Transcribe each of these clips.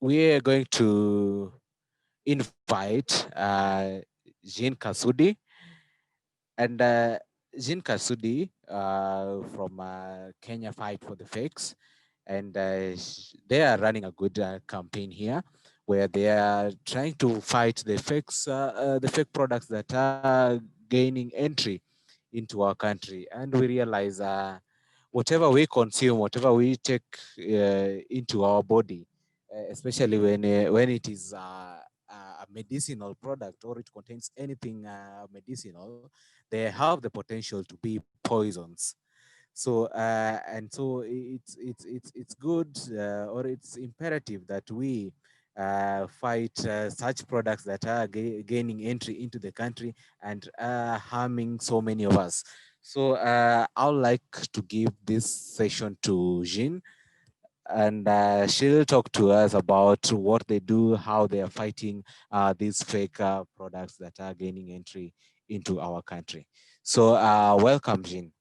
we are going to invite Jean Kasudi. And Jean Kasudi from Kenya Fight for the Fakes. And they are running a good campaign here where they are trying to fight the fake products that are gaining entry into our country. And we realize whatever we consume, whatever we take into our body, especially when it is a medicinal product or it contains anything medicinal, they have the potential to be poisons. So and so it's good or it's imperative that we fight such products that are gaining entry into the country and harming so many of us. So I would like to give this session to Jean, and she'll talk to us about what they do, how they are fighting these fake products that are gaining entry into our country. So welcome, Jean.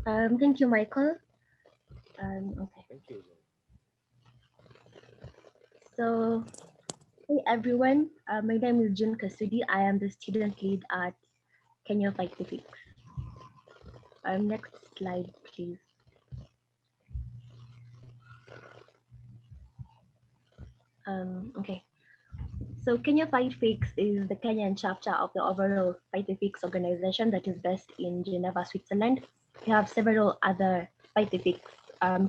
Thank you, Michael. Okay. Thank you. So, hey everyone. My name is Jean Kasudi. I am the student lead at Kenya Phillips. Next slide, please. Okay. So Kenya Fight Fix is the Kenyan chapter of the overall Fight the Fix organization that is based in Geneva, Switzerland. We have several other Fight the Fix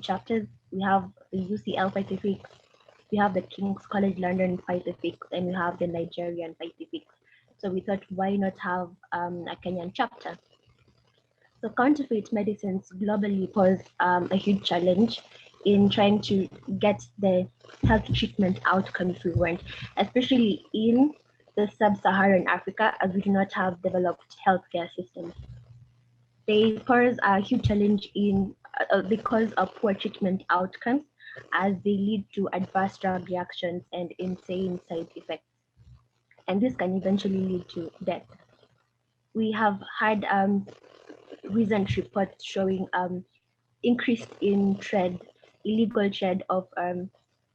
chapters. We have the UCL Fight the Fix, we have the King's College London Fight the Fix, and we have the Nigerian Fight the Fix. So we thought, why not have a Kenyan chapter? So counterfeit medicines globally pose a huge challenge in trying to get the health treatment outcomes we want, especially in the sub-Saharan Africa, as we do not have developed healthcare systems. They pose a huge challenge in because of poor treatment outcomes, as they lead to adverse drug reactions and insane side effects. And this can eventually lead to death. We have had recent reports showing increased in illegal trade of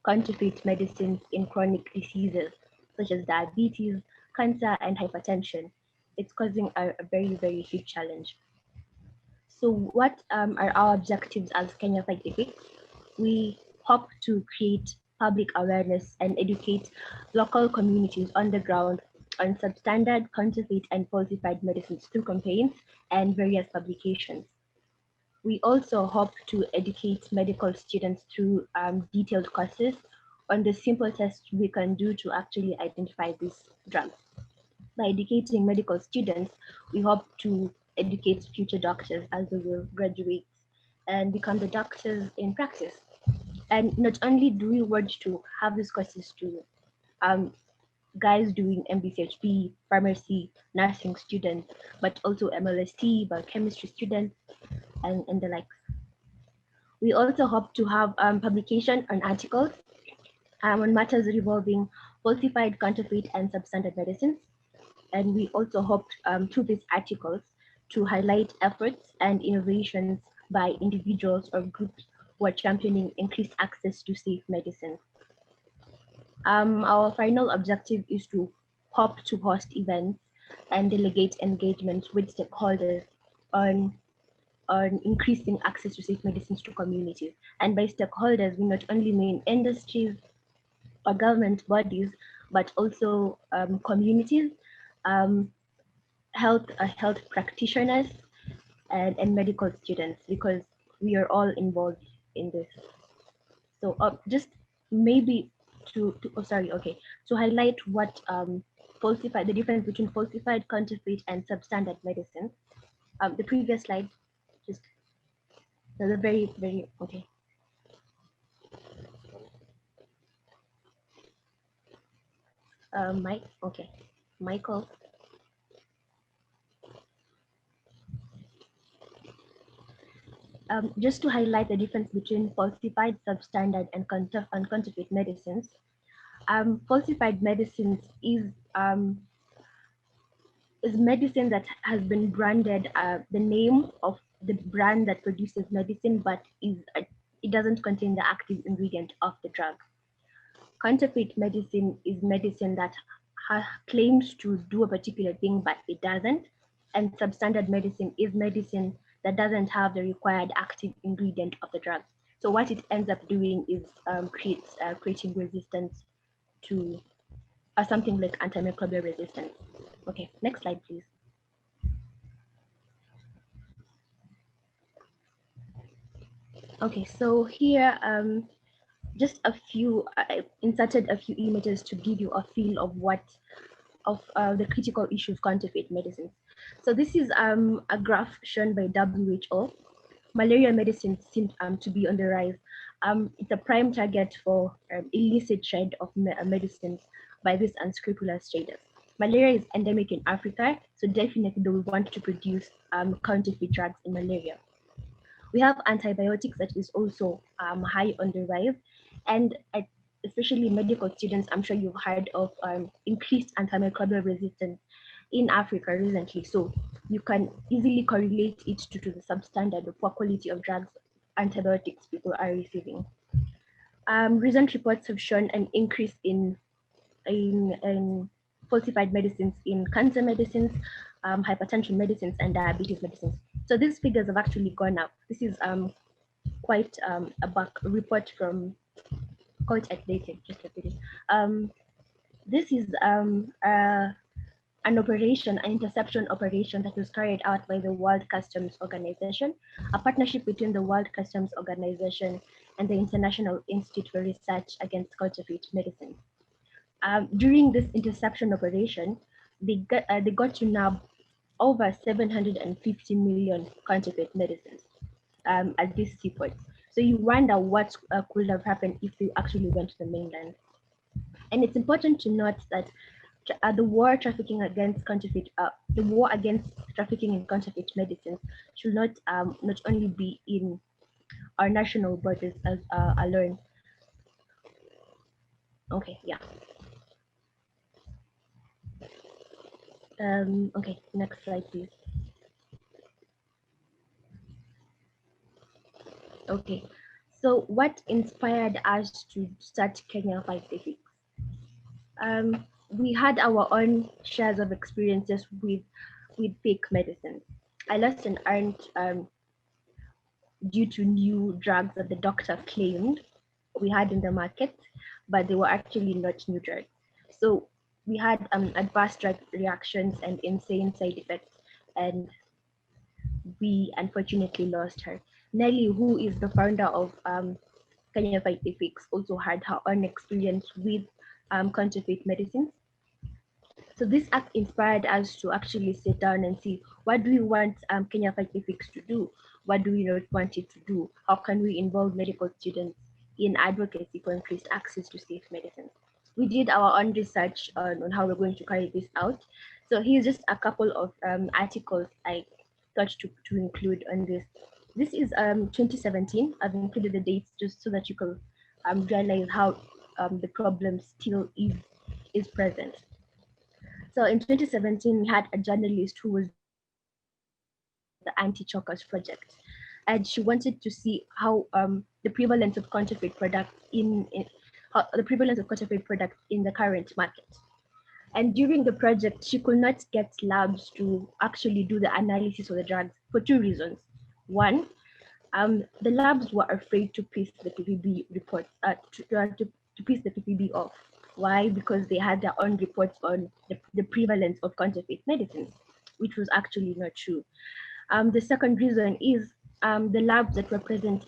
counterfeit medicines in chronic diseases such as diabetes, cancer, and hypertension. It's causing a very, very huge challenge. So what are our objectives as Kenya Scientific? We hope to create public awareness and educate local communities on the ground on substandard, counterfeit, and falsified medicines through campaigns and various publications. We also hope to educate medical students through detailed courses on the simple tests we can do to actually identify these drugs. By educating medical students, we hope to educate future doctors as they will graduate and become the doctors in practice. And not only do we want to have these courses to guys doing MBCHP, pharmacy, nursing students, but also MLST, biochemistry students, and the likes. We also hope to have publication on articles on matters revolving falsified, counterfeit, and substandard medicines. And we also hope through these articles to highlight efforts and innovations by individuals or groups who are championing increased access to safe medicine. Our final objective is to hope to host events and delegate engagement with stakeholders on increasing access to safe medicines to communities. And by stakeholders, we not only mean industries or government bodies, but also communities, health practitioners, and medical students, because we are all involved in this. So just maybe to highlight what falsified, the difference between falsified, counterfeit, and substandard medicine. The previous slide, just the very okay. Mike, okay, Michael. Just to highlight the difference between falsified, substandard, and counterfeit medicines. Falsified medicines is medicine that has been branded the name of the brand that produces medicine, but it doesn't contain the active ingredient of the drug. Counterfeit medicine is medicine that claims to do a particular thing, but it doesn't. And substandard medicine is medicine that doesn't have the required active ingredient of the drug. So what it ends up doing is creating resistance to something like antimicrobial resistance. Okay, next slide, please. Okay, so here, just a few, I inserted a few images to give you a feel of the critical issue of counterfeit medicines. So this is a graph shown by WHO. Malaria medicine seems to be on the rise. It's a prime target for illicit trade of medicines by these unscrupulous traders. Malaria is endemic in Africa, so definitely they will want to produce counterfeit drugs in malaria. We have antibiotics that is also high on the rise, and especially medical students, I'm sure you've heard of increased antimicrobial resistance in Africa recently. So you can easily correlate it to the substandard, the poor quality of drugs, antibiotics people are receiving. Recent reports have shown an increase in falsified medicines in cancer medicines, hypertension medicines, and diabetes medicines. So these figures have actually gone up. This is quite a back report from quite outdated, just a bit. This is an operation, an interception operation that was carried out by the World Customs Organization, a partnership between the World Customs Organization and the International Institute for Research Against Counterfeit Medicine. During this interception operation, they got to nab over 750 million counterfeit medicines at these seaports. So you wonder what could have happened if they actually went to the mainland. And it's important to note that the war against trafficking in counterfeit medicines should not only be in our national borders as alone. Okay, yeah. Okay, next slide, please. Okay, so what inspired us to start Kenya 536? We had our own shares of experiences with fake medicine. I lost an aunt due to new drugs that the doctor claimed we had in the market, but they were actually not new drugs. So we had adverse drug reactions and insane side effects, and we unfortunately lost her. Nelly, who is the founder of Kenya 536, also had her own experience with counterfeit medicines. So this act inspired us to actually sit down and see, what do we want Kenya 536 to do? What do we not want it to do? How can we involve medical students in advocacy for increased access to safe medicine? We did our own research on how we're going to carry this out. So here's just a couple of articles I thought to include on this. This is 2017. I've included the dates just so that you can realize how the problem still is present. So in 2017, we had a journalist who was doing research on the anti-chokers project, and she wanted to see how the prevalence of counterfeit products in the current market. And during the project, she could not get labs to actually do the analysis of the drugs for two reasons. One, the labs were afraid to piece the PPB reports, to piece the PPB off. Why? Because they had their own reports on the prevalence of counterfeit medicines, which was actually not true. The second reason is the labs that were present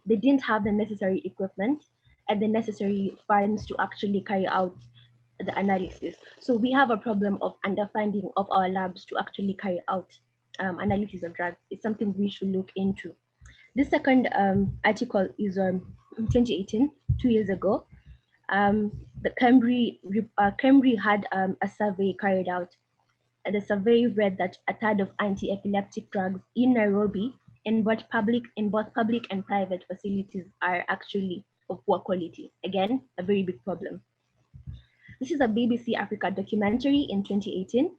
they didn't have the necessary equipment and the necessary funds to actually carry out the analysis. So we have a problem of underfunding of our labs to actually carry out analysis of drugs. It's something we should look into. This second article is 2018, 2 years ago. The Cambry had a survey carried out. The survey read that a third of anti-epileptic drugs in Nairobi in both public and private facilities are actually of poor quality. Again, a very big problem. This is a BBC Africa documentary in 2018.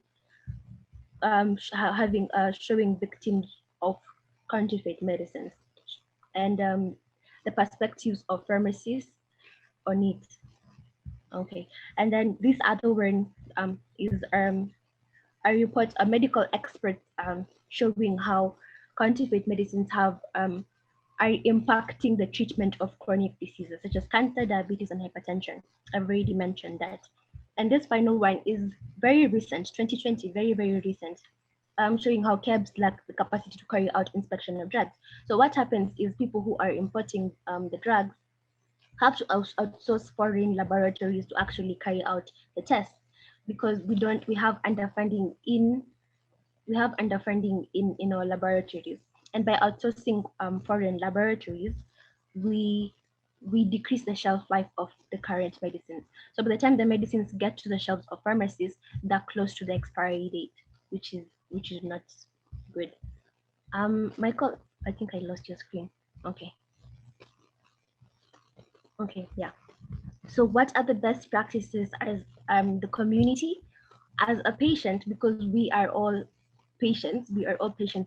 showing victims of counterfeit medicines, and the perspectives of pharmacists on it. Okay, and then this other one is a report, a medical expert showing how counterfeit medicines are impacting the treatment of chronic diseases such as cancer, diabetes, and hypertension. I've already mentioned that. And this final one is very recent, 2020, very, very recent, showing how KEBS lack the capacity to carry out inspection of drugs. So what happens is people who are importing the drugs have to outsource foreign laboratories to actually carry out the tests because we have underfunding in our laboratories, and by outsourcing foreign laboratories, we we decrease the shelf life of the current medicines. So by the time the medicines get to the shelves of pharmacies, they're close to the expiry date, which is not good. Michael, I think I lost your screen. Okay, okay, yeah. So what are the best practices as the community, as a patient, because we are all patients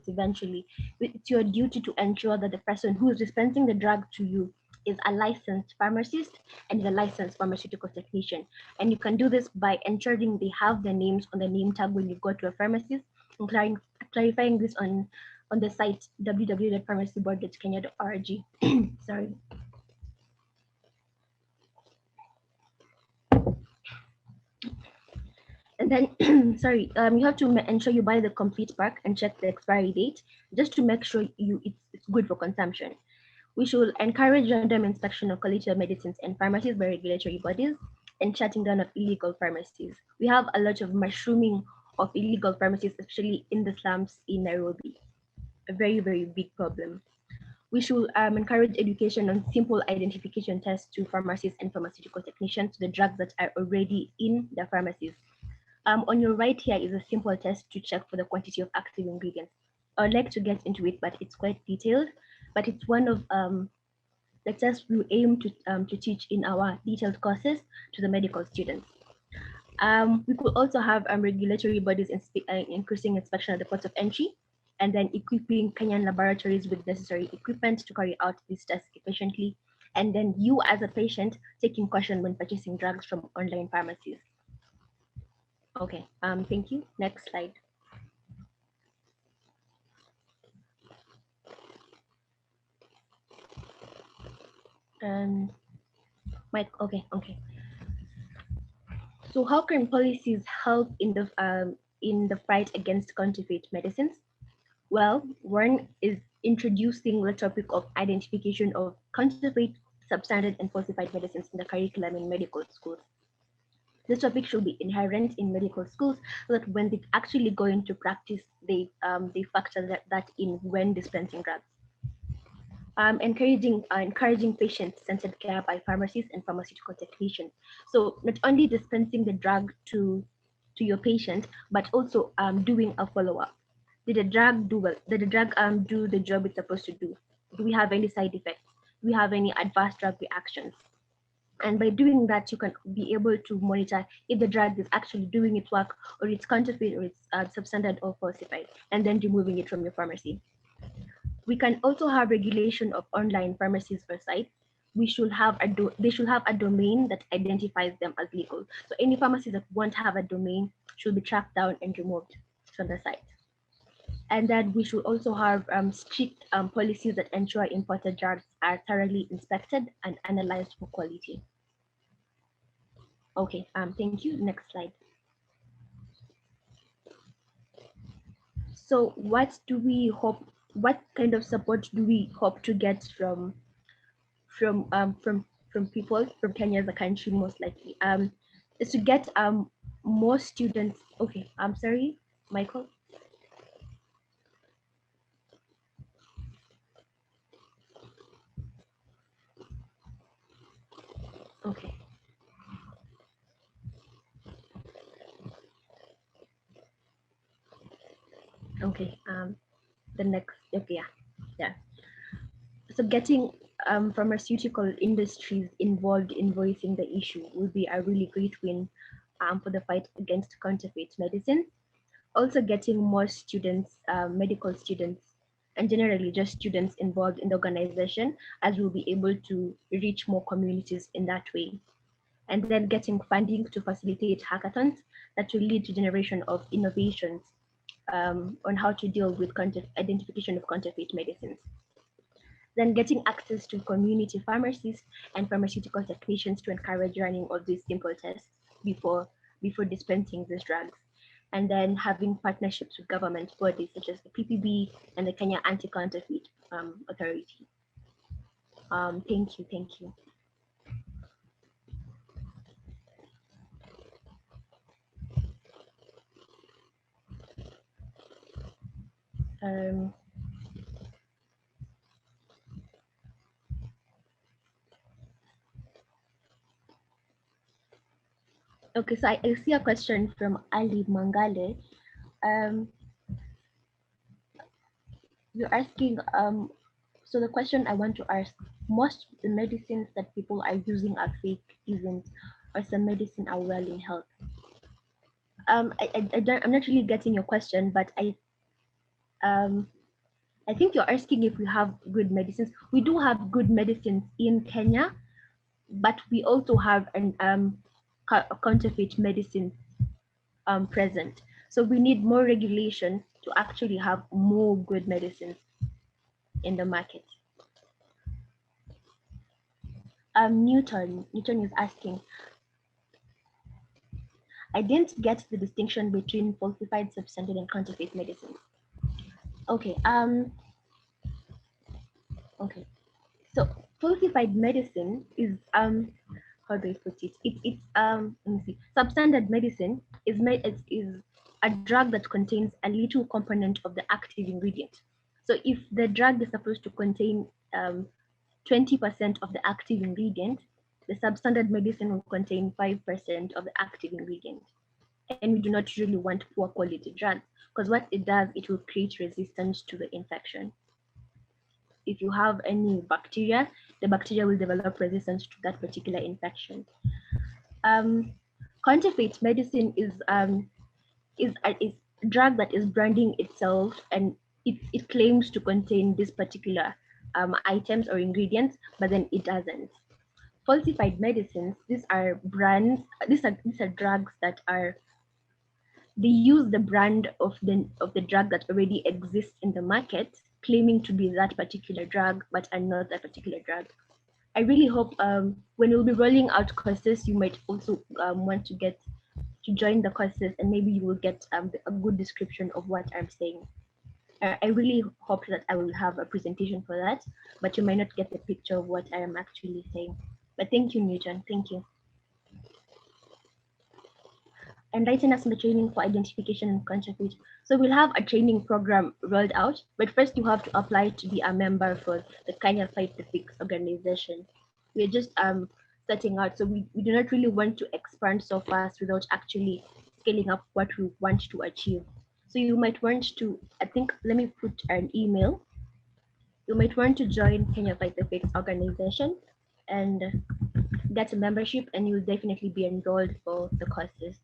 eventually. It's your duty to ensure that the person who is dispensing the drug to you is a licensed pharmacist and is a licensed pharmaceutical technician. And you can do this by ensuring they have their names on the name tag when you go to a pharmacist, and clarifying this on the site www.pharmacyboard.kenya.org. Sorry. And then, sorry, you have to ensure you buy the complete pack and check the expiry date just to make sure it's good for consumption. We should encourage random inspection of quality of medicines and pharmacies by regulatory bodies and shutting down of illegal pharmacies. We have a lot of mushrooming of illegal pharmacies, especially in the slums in Nairobi. A very, very big problem. We should encourage education on simple identification tests to pharmacists and pharmaceutical technicians to the drugs that are already in the pharmacies. On your right here is a simple test to check for the quantity of active ingredients. I'd like to get into it, but it's quite detailed. But it's one of the tests we aim to teach in our detailed courses to the medical students. We could also have regulatory bodies increasing inspection at the ports of entry, and then equipping Kenyan laboratories with necessary equipment to carry out these tests efficiently. And then you, as a patient, taking caution when purchasing drugs from online pharmacies. Okay, thank you. Next slide. And Mike, okay. So how can policies help in the fight against counterfeit medicines? Well, one is introducing the topic of identification of counterfeit, substandard, and falsified medicines in the curriculum in medical schools. This topic should be inherent in medical schools so that when they actually go into practice, they factor that in when dispensing drugs. Encouraging patient-centered care by pharmacists and pharmaceutical technicians. So not only dispensing the drug to your patient, but also doing a follow-up. Did the drug do well? Did the drug do the job it's supposed to do? Do we have any side effects? Do we have any adverse drug reactions? And by doing that, you can be able to monitor if the drug is actually doing its work, or it's counterfeit, or it's substandard or falsified, and then removing it from your pharmacy. We can also have regulation of online pharmacies or sites. They should have a domain that identifies them as legal. So any pharmacies that won't have a domain should be tracked down and removed from the site. And that we should also have strict policies that ensure imported drugs are thoroughly inspected and analyzed for quality. Okay, thank you. Next slide. So what kind of support do we hope to get from people from Kenya as a country, most likely is to get more students. Okay, I'm sorry, Michael. Okay. Okay. The next. Okay. Yeah. So getting pharmaceutical industries involved in voicing the issue will be a really great win for the fight against counterfeit medicine. Also getting more students, medical students, and generally just students involved in the organization, as we'll be able to reach more communities in that way. And then getting funding to facilitate hackathons that will lead to generation of innovations on how to deal with identification of counterfeit medicines. Then getting access to community pharmacists and pharmaceutical technicians to encourage running of these simple tests before dispensing these drugs. And then having partnerships with government bodies such as the PPB and the Kenya Anti-Counterfeit Authority. Thank you, thank you. Um, okay, so I see a question from Ali Mangale. Um, you're asking, so the question I want to ask, most of the medicines that people are using are fake, isn't, or some medicine are well in health? I don't, I'm not really getting your question, but um, I think you're asking if we have good medicines. We do have good medicines in Kenya, but we also have an counterfeit medicine present. So we need more regulation to actually have more good medicines in the market. Newton is asking, I didn't get the distinction between falsified, substandard, and counterfeit medicine. Okay. Okay. So falsified medicine is how do I put it? It's let me see. Substandard medicine is is a drug that contains a little component of the active ingredient. So if the drug is supposed to contain 20% of the active ingredient, the substandard medicine will contain 5% of the active ingredient. And we do not usually want poor quality drugs, because what it does, it will create resistance to the infection. If you have any bacteria, the bacteria will develop resistance to that particular infection. Um, Counterfeit medicine is a drug that is branding itself, and it claims to contain this particular items or ingredients, but then it doesn't. Falsified medicines, these are brands, these are drugs that are, they use the brand of the drug that already exists in the market, claiming to be that particular drug, but are not that particular drug. I really hope when we'll be rolling out courses, you might also want to get to join the courses, and maybe you will get a good description of what I'm saying. I really hope that I will have a presentation for that, but you might not get the picture of what I am actually saying. But thank you, Newton. Thank you. Enlighten us in the training for identification and counterfeit. So we'll have a training program rolled out, but first you have to apply to be a member for the Kenya Fight the Fix organization. We're just starting out, so we do not really want to expand so fast without actually scaling up what we want to achieve. So you might want to, I think, let me put an email. You might want to join Kenya Fight the Fix organization and get a membership, and you'll definitely be enrolled for the courses.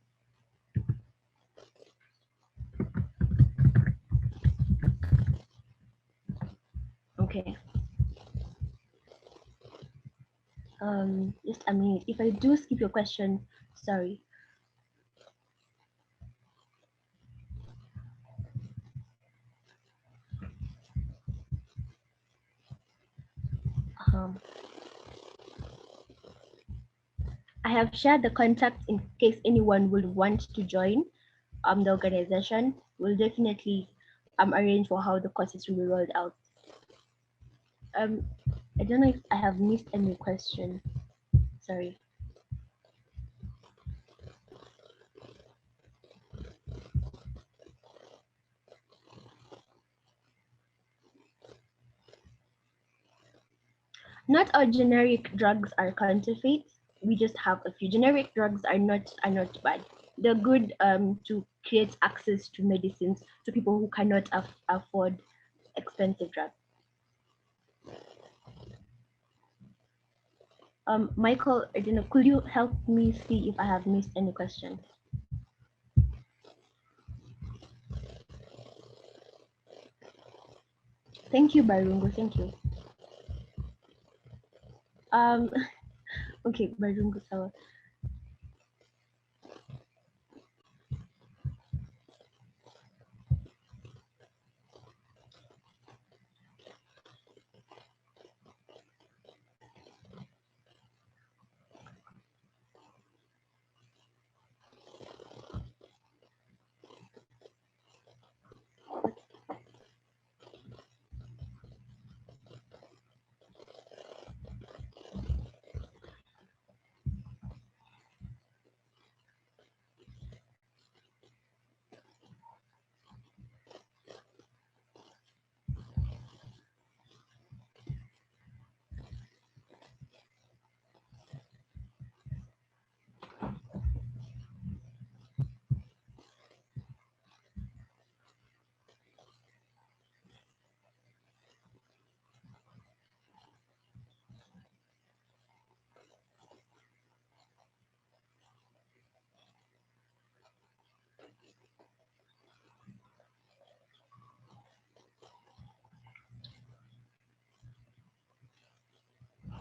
Okay. Just a minute. If I do skip your question, sorry. Um, I have shared the contact in case anyone would want to join the organization. We'll definitely arrange for how the courses will be rolled out. Um, I don't know if I have missed any question. Sorry. Not all generic drugs are counterfeit. We just have a few. Generic drugs are not bad. They're good to create access to medicines to people who cannot afford expensive drugs. Michael, I don't know, could you help me see if I have missed any questions? Thank you, Barungo. Thank you. Um, okay, Barungo. So,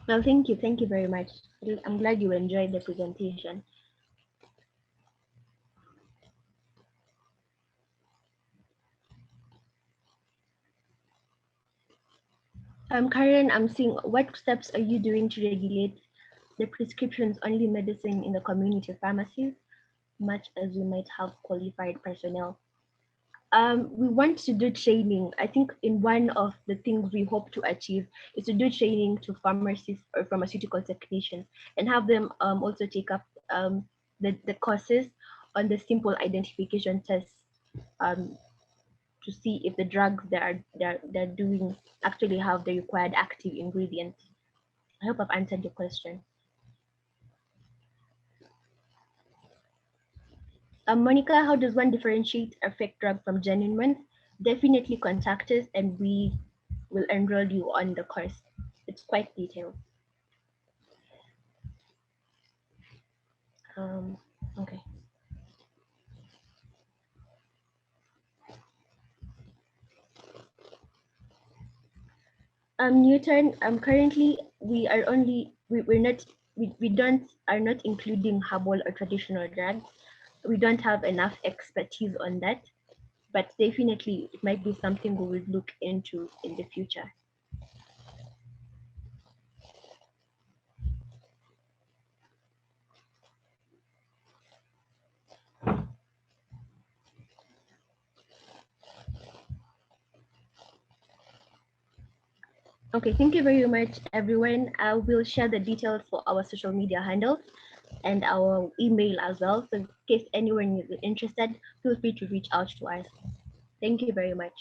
well, thank you. Thank you very much. I'm glad you enjoyed the presentation. Karen, I'm seeing what steps are you doing to regulate the prescriptions only medicine in the community pharmacies, much as we might have qualified personnel? We want to do training. I think in one of the things we hope to achieve is to do training to pharmacists or pharmaceutical technicians and have them also take up the courses on the simple identification tests um, to see if the drugs they're doing actually have the required active ingredients. I hope I've answered your question. Monica, how does one differentiate a fake drug from genuine ones? Definitely contact us and we will enroll you on the course. It's quite detailed. Um, okay. Newton, currently we're not we don't are not including herbal or traditional drugs. We don't have enough expertise on that, but definitely it might be something we will look into in the future. Okay, thank you very much, everyone. I will share the details for our social media handles and our email as well. So in case anyone is interested, feel free to reach out to us. Thank you very much.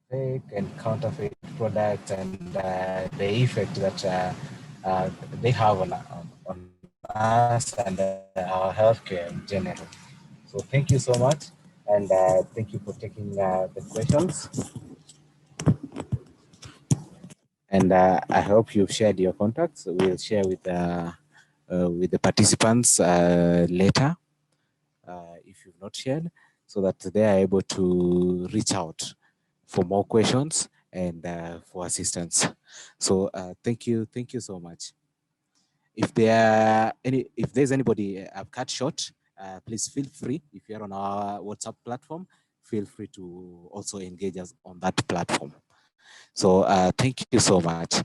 Fake and counterfeit products and the effect that they have on us and our healthcare in general. So thank you so much, and thank you for taking the questions. And I hope you've shared your contacts. We'll share with the participants later if you've not shared, so that they are able to reach out for more questions and for assistance. So thank you so much. If there's anybody I've cut short, please feel free. If you're on our WhatsApp platform, feel free to also engage us on that platform. So thank you so much.